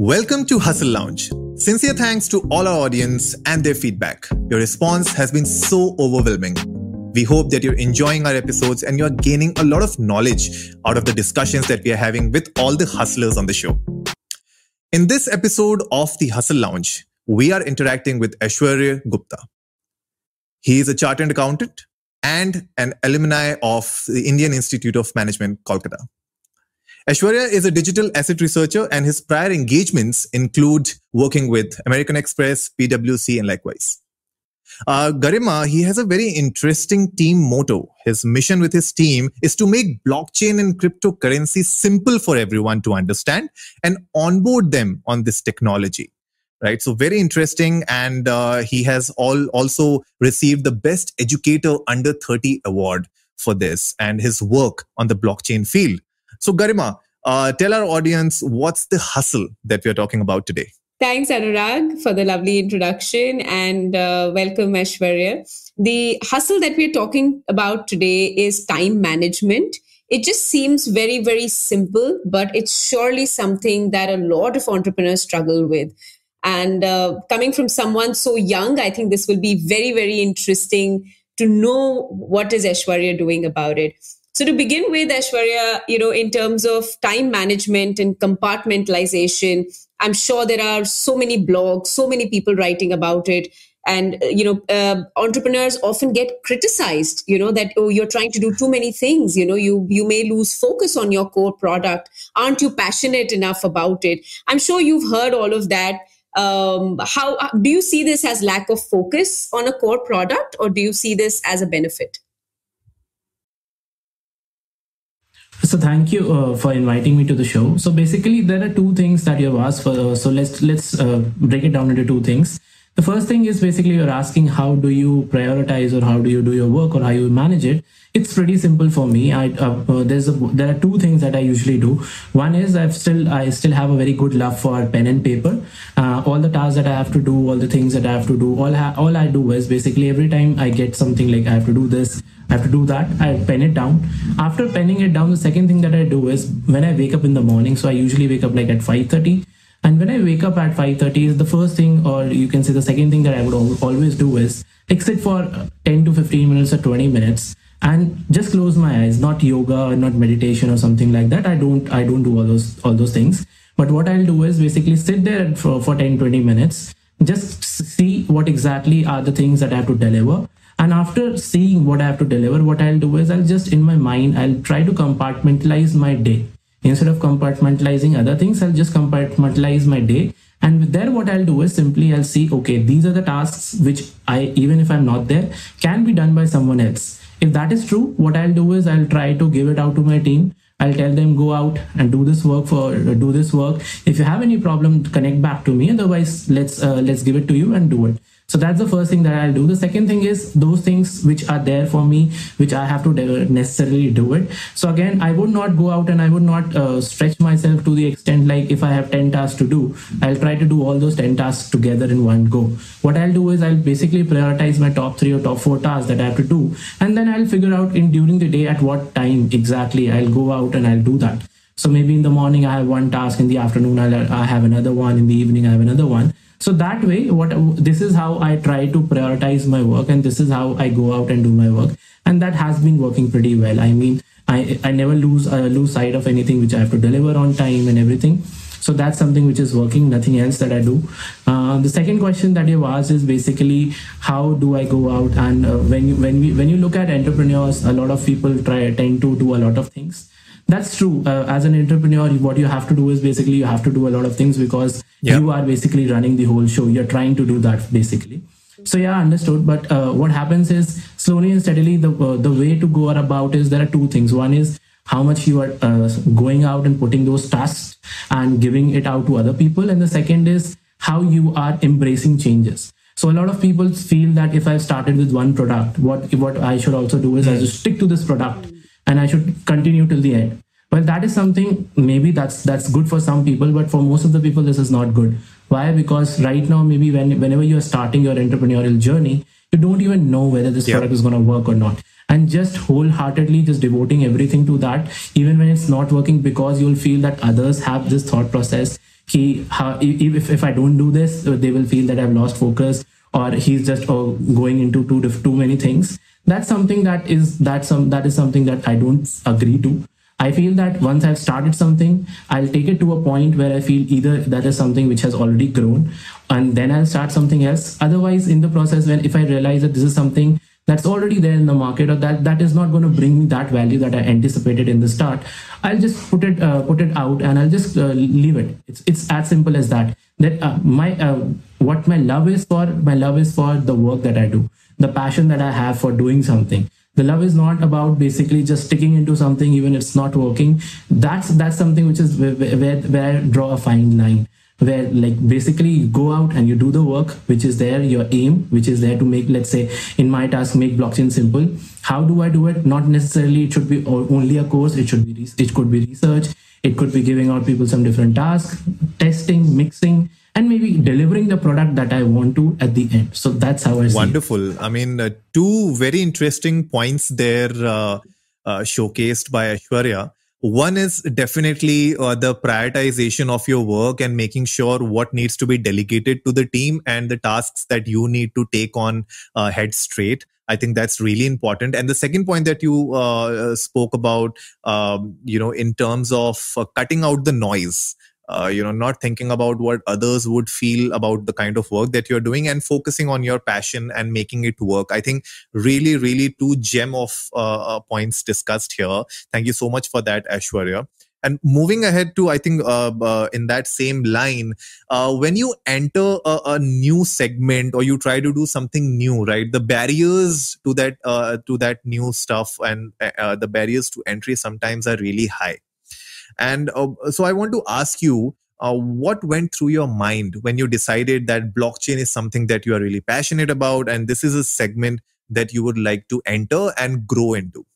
Welcome to Hustle Lounge. Sincere thanks to all our audience and their feedback. Your response has been so overwhelming. We hope that you're enjoying our episodes and you're gaining a lot of knowledge out of the discussions that we are having with all the hustlers on the show. In this episode of the Hustle Lounge, we are interacting with Aishwary Gupta. He is a chartered accountant and an alumni of the Indian Institute of Management, Kolkata. Aishwary is a digital asset researcher and his prior engagements include working with American Express, PwC, and likewise. Garima, he has a very interesting team motto. His mission with his team is to make blockchain and cryptocurrency simple for everyone to understand and onboard them on this technology. Right, so very interesting, and he has also received the Best Educator Under 30 award for this and his work on the blockchain field. So Garima, tell our audience what's the hustle that we are talking about today. Thanks, Anurag, for the lovely introduction, and welcome, Aishwarya. The hustle that we're talking about today is time management. It just seems very, very simple, but it's surely something that a lot of entrepreneurs struggle with. And coming from someone so young, I think this will be very, very interesting to know what is Aishwarya doing about it. So to begin with, Aishwarya, in terms of time management and compartmentalization, I'm sure there are so many blogs, so many people writing about it. And, entrepreneurs often get criticized, that, oh, you're trying to do too many things. You may lose focus on your core product. Aren't you passionate enough about it? I'm sure you've heard all of that. How do you see this as lack of focus on a core product, or do you see this as a benefit? So thank you for inviting me to the show. So basically, there are two things that you've asked for. So let's break it down into two things. The first thing is basically you're asking how do you prioritize or how do you do your work or how you manage it. It's pretty simple for me. There are two things that I usually do. One is I still have a very good love for pen and paper. All the tasks that I have to do, all the things that I have to do, all I do is basically every time I get something like I have to do this, I have to do that, I pen it down. After penning it down, the second thing that I do is when I wake up in the morning, so I usually wake up like at 5:30. And when I wake up at 5:30 is the first thing, or you can say the second thing that I would always do is like sit for 10 to 15 minutes or 20 minutes and just close my eyes. Not yoga, not meditation or something like that. I don't do all those things. But what I'll do is basically sit there for 10, 20 minutes, just see what exactly are the things that I have to deliver. And after seeing what I have to deliver, what I'll do is I'll just in my mind, I'll try to compartmentalize my day. Instead of compartmentalizing other things, I'll just compartmentalize my day. And with there, what I'll do is simply I'll see, okay, these are the tasks which even if I'm not there, can be done by someone else. If that is true, what I'll do is I'll try to give it out to my team. I'll tell them, go out and do this work. If you have any problem, connect back to me. Otherwise, let's give it to you and do it. So that's the first thing that I'll do. The second thing is those things which are there for me, which I have to necessarily do it. So again, I would not go out and I would not stretch myself to the extent like if I have 10 tasks to do, I'll try to do all those 10 tasks together in one go. What I'll do is I'll basically prioritize my top 3 or top 4 tasks that I have to do. And then I'll figure out during the day at what time exactly I'll go out and I'll do that. So maybe in the morning I have one task, in the afternoon I have another one, in the evening I have another one. So that way, this is how I try to prioritize my work, and this is how I go out and do my work, and that has been working pretty well. I mean, I never lose sight of anything which I have to deliver on time and everything. So that's something which is working. Nothing else that I do. The second question that you've asked is basically how do I go out, and when you look at entrepreneurs, a lot of people tend to do a lot of things. That's true. As an entrepreneur, what you have to do is basically you have to do a lot of things because you are basically running the whole show. You're trying to do that basically. So yeah, understood. But what happens is slowly and steadily, the way to go about is there are two things. One is how much you are going out and putting those tasks and giving it out to other people. And the second is how you are embracing changes. So a lot of people feel that if I've started with one product, what I should also do is I should stick to this product and I should continue till the end. Well, that is something, maybe that's good for some people, but for most of the people, this is not good. Why? Because right now, maybe whenever you're starting your entrepreneurial journey, you don't even know whether this product is going to work or not. And just wholeheartedly just devoting everything to that, even when it's not working, because you'll feel that others have this thought process, if I don't do this, they will feel that I've lost focus, or he's just going into too many things. That's something that is something that I don't agree to. I feel that once I've started something, I'll take it to a point where I feel either that is something which has already grown, and then I'll start something else. Otherwise, in the process, when if I realize that this is something that's already there in the market, or that is not going to bring me that value that I anticipated in the start, I'll just put it out, and I'll just leave it. It's as simple as that. That my what my love is for the work that I do, the passion that I have for doing something. The love is not about basically just sticking into something even if it's not working. That's something which is where I draw a fine line, where like basically you go out and you do the work which is there, your aim which is there to make, let's say in my task, make blockchain simple. How do I do it? Not necessarily it should be only a course. It could be research, it could be giving out people some different tasks, testing, mixing, and maybe delivering the product that I want to at the end. So that's how I see Wonderful. it. I mean, two very interesting points there showcased by Aishwarya. One is definitely the prioritization of your work and making sure what needs to be delegated to the team and the tasks that you need to take on head straight. I think that's really important. And the second point that you spoke about, in terms of cutting out the noise. Not thinking about what others would feel about the kind of work that you're doing, and focusing on your passion and making it work. I think really, really two gem of points discussed here. Thank you so much for that, Aishwarya. And moving ahead to, I think, in that same line, when you enter a new segment or you try to do something new, right? The barriers to that new stuff and the barriers to entry sometimes are really high. And so I want to ask you, what went through your mind when you decided that blockchain is something that you are really passionate about, and this is a segment that you would like to enter and grow into?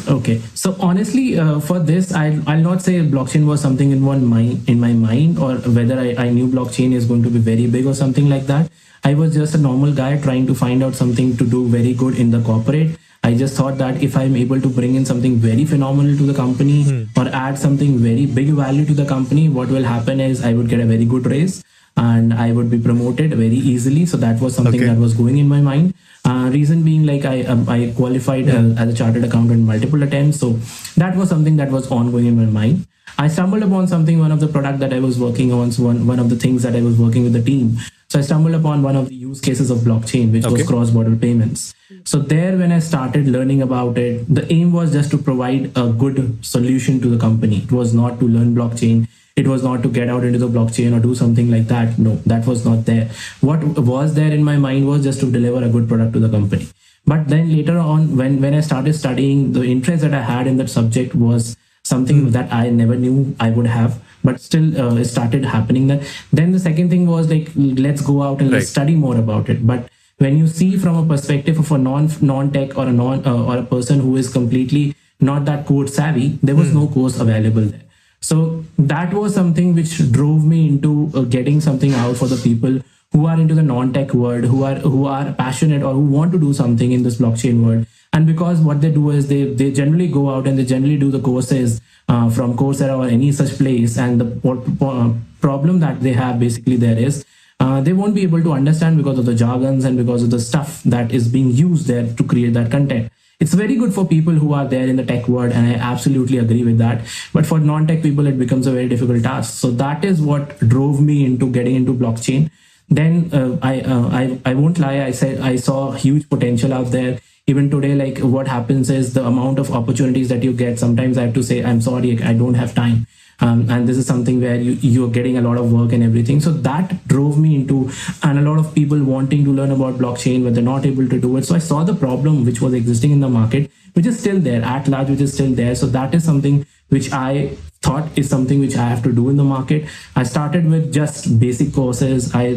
Okay, so honestly, for this, I'll not say blockchain was something in my mind, or whether I knew blockchain is going to be very big or something like that. I was just a normal guy trying to find out something to do very good in the corporate. I just thought that if I'm able to bring in something very phenomenal to the company, or add something very big value to the company, what will happen is I would get a very good raise and I would be promoted very easily. So that was something that was going in my mind. Reason being, like I qualified as a chartered accountant multiple attempts. So that was something that was ongoing in my mind. I stumbled upon something, one of the product that I was working on, so one of the things that I was working with the team. So I stumbled upon one of the use cases of blockchain, which was cross-border payments. So there, when I started learning about it, the aim was just to provide a good solution to the company. It was not to learn blockchain. It was not to get out into the blockchain or do something like that. No, that was not there. What was there in my mind was just to deliver a good product to the company. But then later on, when I started studying, the interest that I had in that subject was something that I never knew I would have, but still it started happening. Then the second thing was like, let's go out and let's study more about it. But when you see from a perspective of a non-tech or a person who is completely not that code savvy, there was no course available there. So that was something which drove me into getting something out for the people who are into the non-tech world, who are passionate or who want to do something in this blockchain world. And because what they do is they generally go out and they generally do the courses from Coursera or any such place. And the problem that they have basically there is they won't be able to understand because of the jargons and because of the stuff that is being used there to create that content. It's very good for people who are there in the tech world, and I absolutely agree with that. But for non-tech people, it becomes a very difficult task. So that is what drove me into getting into blockchain. Then I won't lie, I saw huge potential out there. Even today, like what happens is the amount of opportunities that you get, sometimes I have to say, I'm sorry, I don't have time. And this is something where you're getting a lot of work and everything. So that drove me into, and a lot of people wanting to learn about blockchain, but they're not able to do it. So I saw the problem which was existing in the market, which is still there at large, which is still there. So that is something which I thought is something which I have to do in the market. I started with just basic courses. I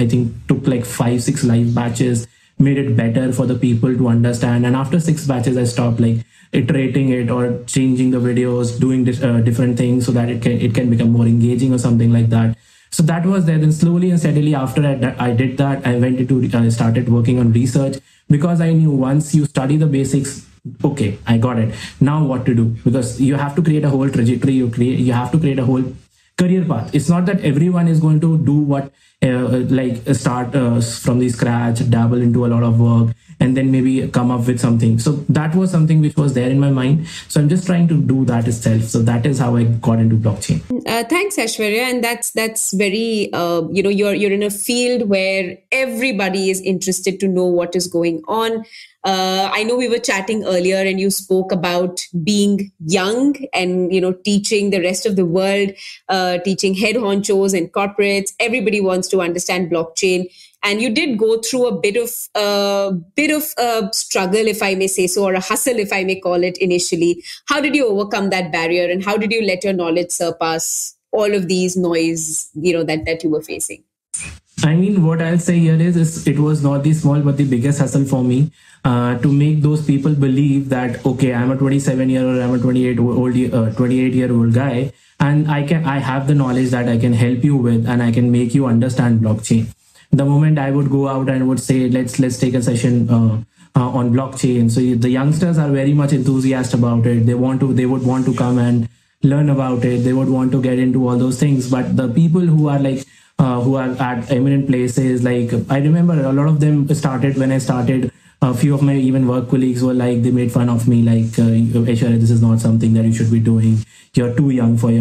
think took like 5-6 live batches, made it better for the people to understand. And after 6 batches, I stopped like iterating it or changing the videos, doing different things so that it can become more engaging or something like that. So that was there. Then slowly and steadily after I did that, I started working on research, because I knew once you study the basics, okay, I got it. Now what to do? Because you have to create a whole trajectory. You have to create a whole career path. It's not that everyone is going to do what start from the scratch, dabble into a lot of work, and then maybe come up with something. So that was something which was there in my mind. So I'm just trying to do that itself. So that is how I got into blockchain. Thanks, Aishwarya, and that's very you're in a field where everybody is interested to know what is going on. I know we were chatting earlier, and you spoke about being young and teaching the rest of the world, teaching head honchos and corporates. Everybody wants to understand blockchain, and you did go through a bit of struggle, if I may say so, or a hustle, if I may call it, initially. How did you overcome that barrier, and how did you let your knowledge surpass all of these noise that you were facing? I mean, what I'll say here is it was not the small but the biggest hustle for me to make those people believe that, okay, I'm a 27-year-old, I'm a 28-year-old guy, and I have the knowledge that I can help you with, and I can make you understand blockchain. The moment I would go out and would say, let's take a session on blockchain. So the youngsters are very much enthusiastic about it. They would want to come and learn about it. They would want to get into all those things. But the people who are who are at eminent places, like I remember a lot of them started when I started. A few of my even work colleagues were like, they made fun of me, like, Aishwarya, this is not something that you should be doing. You're too young for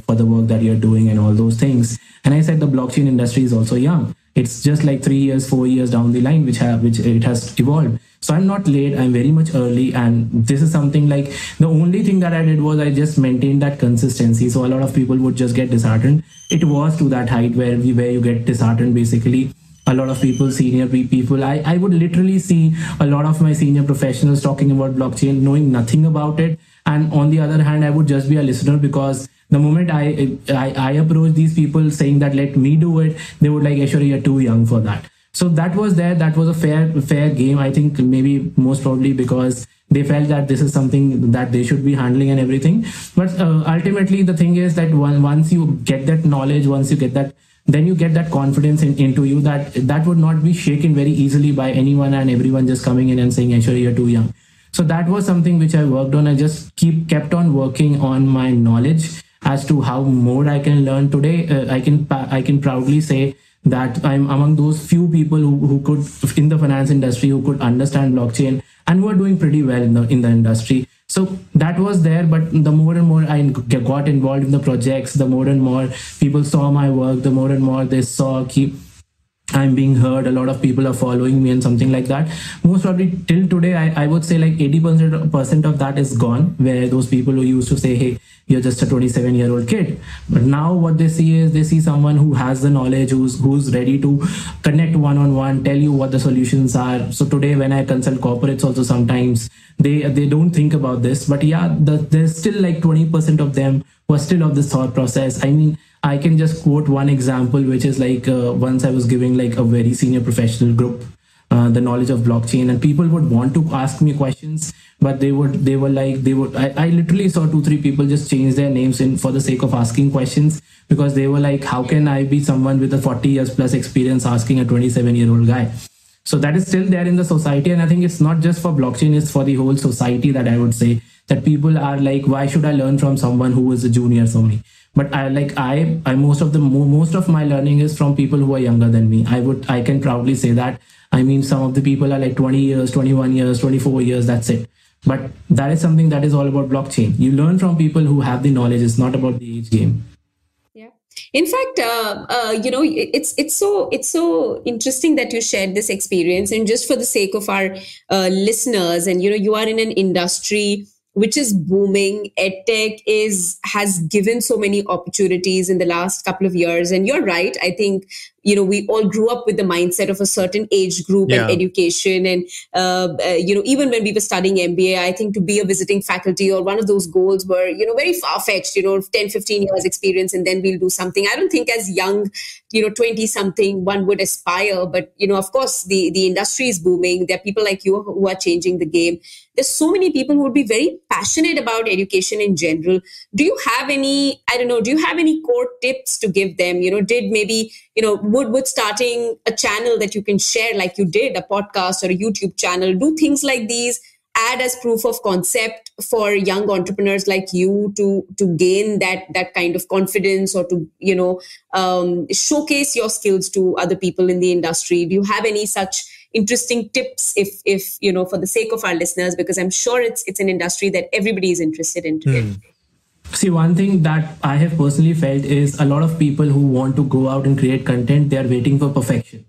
for the work that you're doing and all those things. And I said the blockchain industry is also young. It's just like 3 years, 4 years down the line, which it has evolved. So I'm not late. I'm very much early, and this is something like the only thing that I did was I just maintained that consistency. So a lot of people would just get disheartened. It was to that height where you get disheartened basically. A lot of people, senior people, I would literally see a lot of my senior professionals talking about blockchain, knowing nothing about it. And on the other hand, I would just be a listener, because the moment I approach these people saying that let me do it, they would like, Aishwarya, you're too young for that. So that was there. That was a fair game. I think maybe most probably because they felt that this is something that they should be handling and everything. But ultimately, the thing is that once you get that knowledge, once you get that, then you get that confidence into you that would not be shaken very easily by anyone and everyone just coming in and saying, Aishwarya, you're too young. So that was something which I worked on. I just kept on working on my knowledge as to how more I can learn. Today. I can proudly say that I'm among those few people who could, in the finance industry, who could understand blockchain and who are doing pretty well in the industry. So that was there, but the more and more I got involved in the projects, the more and more people saw my work, the more and more they saw I'm being heard. A lot of people are following me and something like that. Most probably till today, I would say like 80% of that is gone, where those people who used to say, hey, you're just a 27-year-old kid. But now what they see is they see someone who has the knowledge, who's ready to connect one-on-one, tell you what the solutions are. So today when I consult corporates also, sometimes they don't think about this, but yeah, there's still like 20% of them who are still of this thought process. I mean, I can just quote one example, which is like once I was giving like a very senior professional group the knowledge of blockchain, and people would want to ask me questions, but I literally saw 2-3 people just change their names in for the sake of asking questions, because they were like, how can I be someone with a 40 years plus experience asking a 27-year-old guy? So that is still there in the society, and I think it's not just for blockchain, it's for the whole society, that I would say that people are like, why should I learn from someone who is a junior for me? But I most of my learning is from people who are younger than me. I can proudly say that. I mean, some of the people are like 20 years, 21 years, 24 years, that's it. But that is something that is all about blockchain. You learn from people who have the knowledge. It's not about the age game. Yeah. In fact, it's so interesting that you shared this experience. And just for the sake of our listeners, and you are in an industry which is booming. EdTech has given so many opportunities in the last couple of years. And you're right. I think, we all grew up with the mindset of a certain age group and education. And, even when we were studying MBA, I think to be a visiting faculty or one of those goals were, very far-fetched, 10, 15 years experience, and then we'll do something. I don't think as young, 20 something, one would aspire. But, of course, the industry is booming. There are people like you who are changing the game. There's so many people who would be very passionate about education in general. Do you have any core tips to give them? Did maybe, would starting a channel that you can share like you did, a podcast or a YouTube channel, do things like these add as proof of concept for young entrepreneurs like you to gain that kind of confidence, or to showcase your skills to other people in the industry? Do you have any such interesting tips, if for the sake of our listeners, because I'm sure it's an industry that everybody is interested in today? See, one thing that I have personally felt is a lot of people who want to go out and create content, they are waiting for perfection.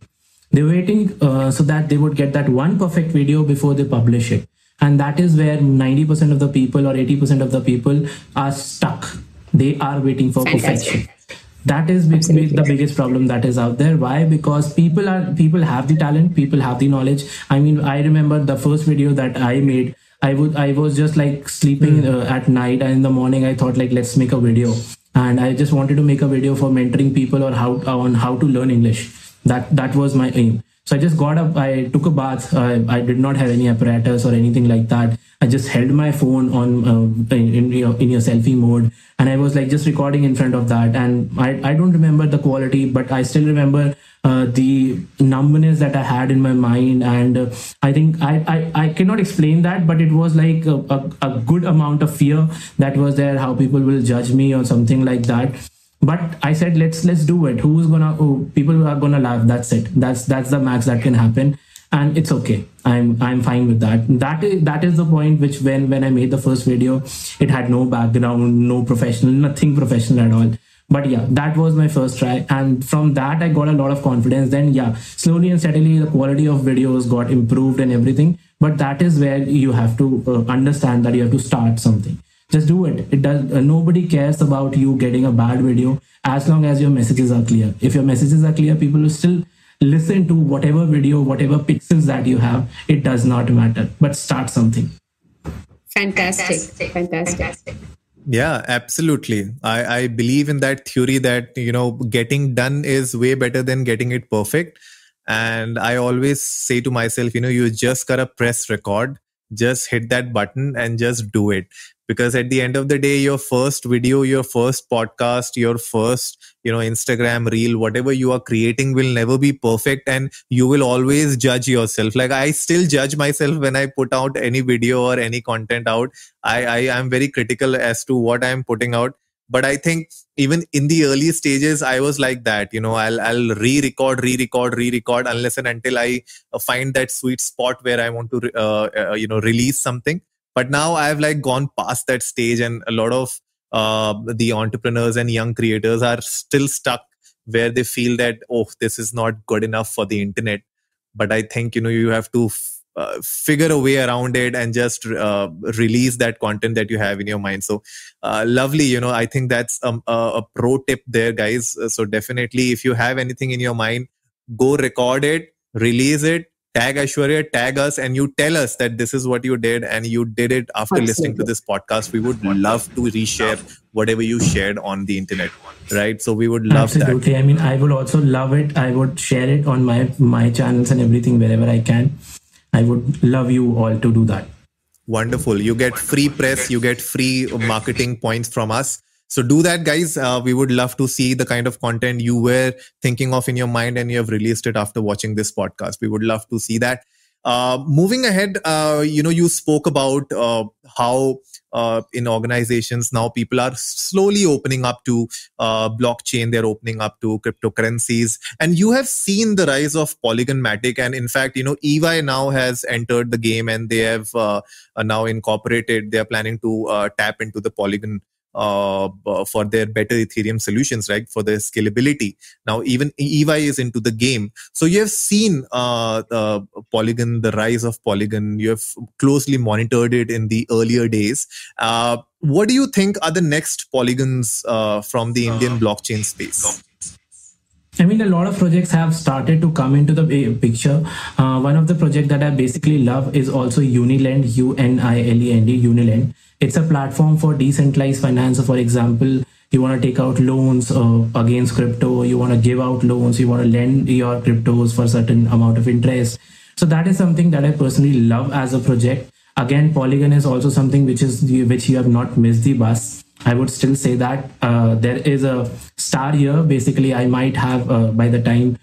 They're waiting so that they would get that one perfect video before they publish it. And that is where 90% of the people or 80% of the people are stuck. They are waiting for perfection. That is the biggest problem that is out there. Why? Because people have the talent, people have the knowledge. I mean, I remember the first video that I made. I was just like sleeping at night, and in the morning I thought, like, let's make a video. And I just wanted to make a video for mentoring people or how to learn English. That was my aim. So I just got up, I took a bath. I did not have any apparatus or anything like that. I just held my phone on in your selfie mode, and I was like just recording in front of that. And I don't remember the quality, but I still remember the numbness that I had in my mind. And I think I cannot explain that, but it was like a good amount of fear that was there, how people will judge me or something like that. But I said, let's do it. People are gonna laugh. That's it. That's the max that can happen, and it's okay. I'm fine with that. That is the point. Which when I made the first video, it had no background, no professional, nothing professional at all. But yeah, that was my first try, and from that I got a lot of confidence. Then yeah, slowly and steadily the quality of videos got improved and everything. But that is where you have to understand that you have to start something. Just do it. It does. Nobody cares about you getting a bad video as long as your messages are clear. If your messages are clear, people will still listen to whatever video, whatever pixels that you have. It does not matter. But start something. Fantastic. Yeah, absolutely. I believe in that theory that, getting done is way better than getting it perfect. And I always say to myself, you just gotta press record, just hit that button and just do it. Because at the end of the day, your first video, your first podcast, your first, Instagram reel, whatever you are creating will never be perfect, and you will always judge yourself. Like, I still judge myself when I put out any video or any content out. I am very critical as to what I'm putting out. But I think even in the early stages, I was like that. I'll re-record unless and until I find that sweet spot where I want to, release something. But now I've gone past that stage, and a lot of the entrepreneurs and young creators are still stuck where they feel that, this is not good enough for the internet. But I think, you have to figure a way around it and just release that content that you have in your mind. So lovely. I think that's a pro tip there, guys. So definitely, if you have anything in your mind, go record it, release it. Tag Aishwarya, tag us, and you tell us that this is what you did, and you did it after listening to this podcast. We would love to reshare whatever you shared on the internet, right? So we would love that. Absolutely. I mean, I would also love it. I would share it on my channels and everything wherever I can. I would love you all to do that. Wonderful. You get free press, you get free marketing points from us. So do that, guys. We would love to see the kind of content you were thinking of in your mind and you have released it after watching this podcast. We would love to see that. Moving ahead, you spoke about how in organizations now people are slowly opening up to blockchain. They're opening up to cryptocurrencies. And you have seen the rise of Polygon-matic. And in fact, EY now has entered the game, and they have now incorporated. They are planning to tap into the Polygon for their better Ethereum solutions, right? For their scalability. Now, even EY is into the game. So you have seen Polygon, the rise of Polygon. You have closely monitored it in the earlier days. What do you think are the next Polygons from the Indian blockchain space? I mean, a lot of projects have started to come into the picture. One of the projects that I basically love is also Unilend, UNILEND, Unilend. It's a platform for decentralized finance. So for example, you want to take out loans against crypto, you want to give out loans, you want to lend your cryptos for a certain amount of interest. So that is something that I personally love as a project. Again, Polygon is also something which you have not missed the bus. I would still say that there is a star here. Basically, I might have by the time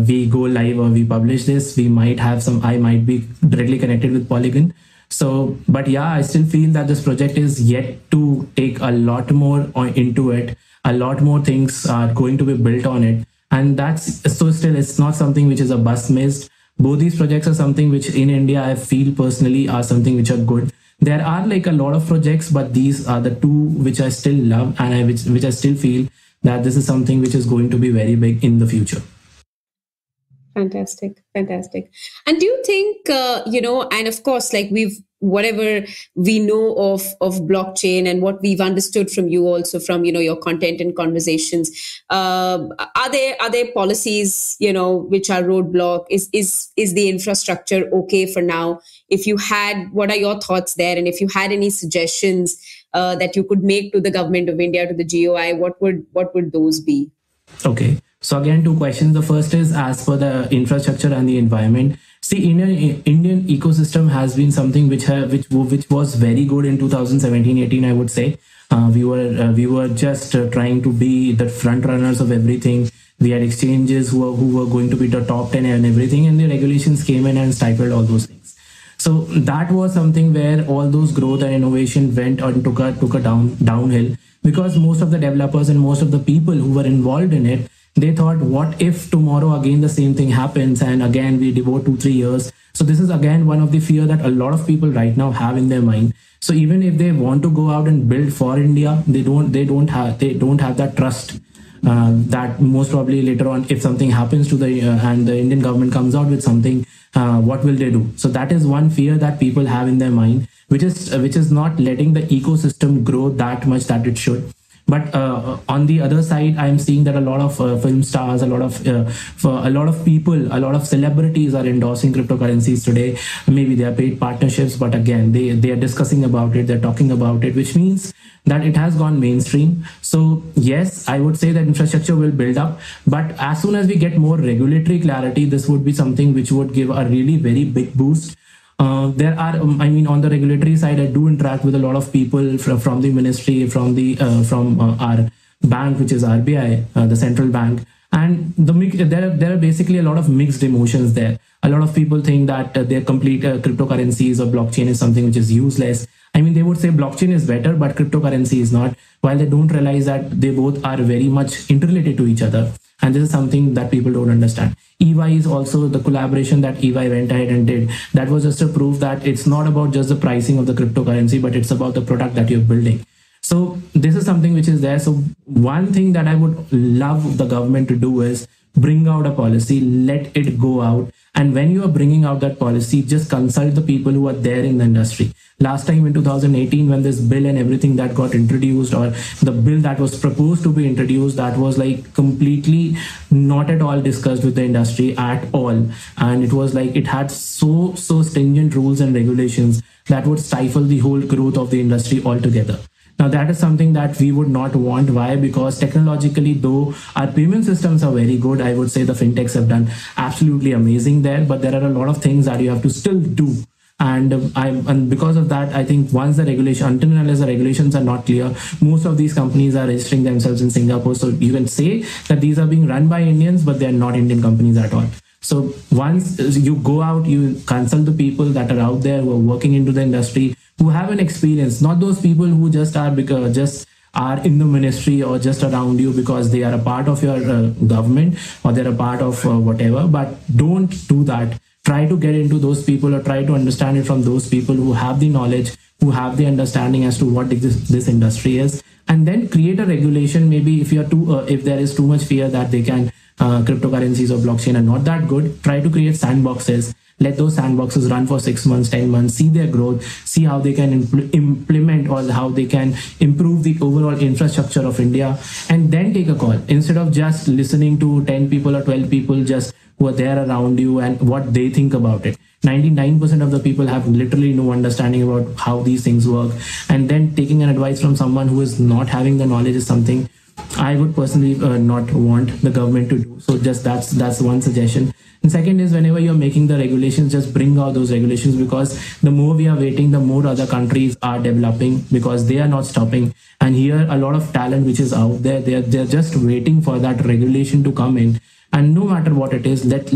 we go live or we publish this, I might be directly connected with Polygon. So, but yeah, I still feel that this project is yet to take a lot more into it. A lot more things are going to be built on it, and that's so still it's not something which is a bust missed. Both these projects are something which in India I feel personally are something which are good. There are like a lot of projects, but these are the two which I still love, and which I still feel that this is something which is going to be very big in the future. Fantastic, fantastic. And do you think, and of course, like whatever we know of blockchain and what we've understood from you also from, your content and conversations, are there policies, which are roadblock? Is the infrastructure okay for now? If you had, what are your thoughts there? And if you had any suggestions that you could make to the government of India, to the GOI, what would those be? Okay. So again, two questions. The first is as per the infrastructure and the environment. See, Indian ecosystem has been something which was very good in 2017-18. I would say we were just trying to be the front runners of everything. We had exchanges who were going to be the top 10 and everything, and the regulations came in and stifled all those things. So that was something where all those growth and innovation went and took a downhill, because most of the developers and most of the people who were involved in it, they thought, what if tomorrow again the same thing happens and again we devote 2-3 years? So this is again one of the fear that a lot of people right now have in their mind. So even if they want to go out and build for India, they don't have that trust. That most probably later on, if something happens to and the Indian government comes out with something, what will they do? So that is one fear that people have in their mind, which is not letting the ecosystem grow that much that it should. But on the other side, I'm seeing that a lot of film stars, a lot of people, a lot of celebrities are endorsing cryptocurrencies today. Maybe they are paid partnerships, but again, they are discussing about it, they're talking about it, which means that it has gone mainstream. So yes, I would say that infrastructure will build up, but as soon as we get more regulatory clarity, this would be something which would give a really very big boost. There are, on the regulatory side, I do interact with a lot of people from the ministry, from our bank, which is RBI, the central bank, and there are basically a lot of mixed emotions there. A lot of people think that their complete cryptocurrencies or blockchain is something which is useless. They would say blockchain is better, but cryptocurrency is not, while they don't realize that they both are very much interrelated to each other. And this is something that people don't understand. EY is also the collaboration that EY went ahead and did. That was just a proof that it's not about just the pricing of the cryptocurrency, but it's about the product that you're building. So this is something which is there. So one thing that I would love the government to do is bring out a policy, let it go out. And when you are bringing out that policy, just consult the people who are there in the industry. Last time in 2018, when this bill and everything that got introduced, or the bill that was proposed to be introduced, that was like completely not at all discussed with the industry at all. And it was like it had so stringent rules and regulations that would stifle the whole growth of the industry altogether. Now, that is something that we would not want. Why? Because technologically, though our payment systems are very good, I would say the fintechs have done absolutely amazing there, but there are a lot of things that you have to still do. And because of that, I think once until and unless the regulations are not clear, most of these companies are registering themselves in Singapore. So you can say that these are being run by Indians, but they are not Indian companies at all. So once you go out, you consult the people that are out there who are working into the industry, who have an experience, not those people who just are in the ministry or just around you because they are a part of your government or they're a part of whatever. But don't do that. Try to get into those people or try to understand it from those people who have the knowledge, who have the understanding as to what this industry is, and then create a regulation. Maybe if if there is too much fear that they can cryptocurrencies or blockchain are not that good, try to create sandboxes. Let those sandboxes run for 6 months, 10 months, see their growth, see how they can implement or how they can improve the overall infrastructure of India, and then take a call instead of just listening to 10 people or 12 people just who are there around you and what they think about it. 99% of the people have literally no understanding about how these things work, and then taking an advice from someone who is not having the knowledge is something I would personally not want the government to do. So just that's one suggestion. And second is, whenever you're making the regulations, just bring out those regulations, because the more we are waiting, the more other countries are developing, because they are not stopping. And here a lot of talent which is out there, they're just waiting for that regulation to come in. And no matter what it is, let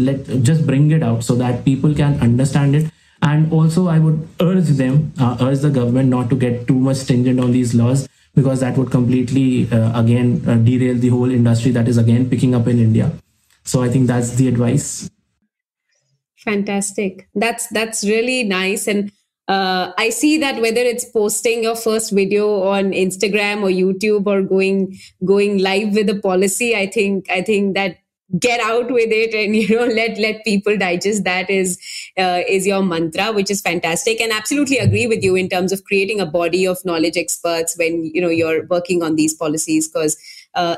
just bring it out so that people can understand it. And also, I would urge the government not to get too much stringent on these laws, because that would completely, derail the whole industry that is again picking up in India. So I think that's the advice. Fantastic. That's really nice. And I see that whether it's posting your first video on Instagram or YouTube or going live with a policy, I think that get out with it and let people digest that is your mantra, which is fantastic. And absolutely agree with you in terms of creating a body of knowledge experts when you're working on these policies, because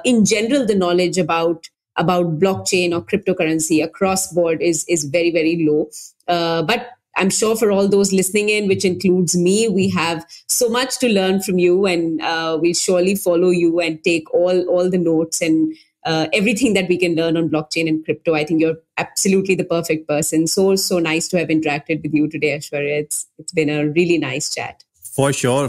in general the knowledge about blockchain or cryptocurrency across board is very, very low. But I'm sure for all those listening in, which includes me, we have so much to learn from you, and we'll surely follow you and take all the notes and everything that we can learn on blockchain and crypto. I think you're absolutely the perfect person. So nice to have interacted with you today, Aishwarya. It's been a really nice chat. For sure.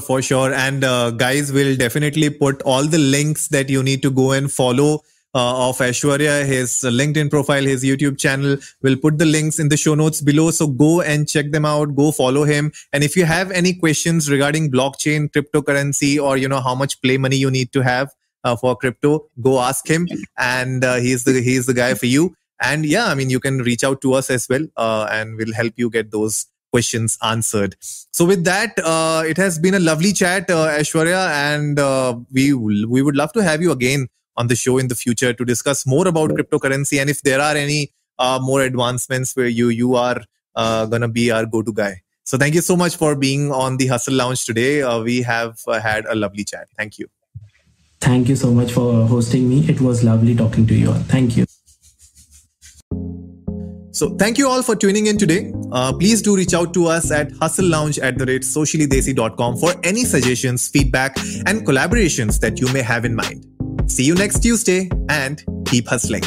And guys, we'll definitely put all the links that you need to go and follow of Aishwarya, his LinkedIn profile, his YouTube channel. We'll put the links in the show notes below. So go and check them out. Go follow him. And if you have any questions regarding blockchain, cryptocurrency, or how much play money you need to have for crypto, go ask him. And he's the guy for you. And yeah, I mean, you can reach out to us as well, and we'll help you get those questions answered. So with that, it has been a lovely chat, Aishwarya, and we would love to have you again on the show in the future to discuss more about cryptocurrency, and if there are any more advancements where you are gonna be our go-to guy. So thank you so much for being on the Hustle Lounge today. We have had a lovely chat. Thank you. Thank you so much for hosting me. It was lovely talking to you all. Thank you. So thank you all for tuning in today. Please do reach out to us at hustlelounge@sociallydesi.com for any suggestions, feedback, and collaborations that you may have in mind. See you next Tuesday, and keep hustling.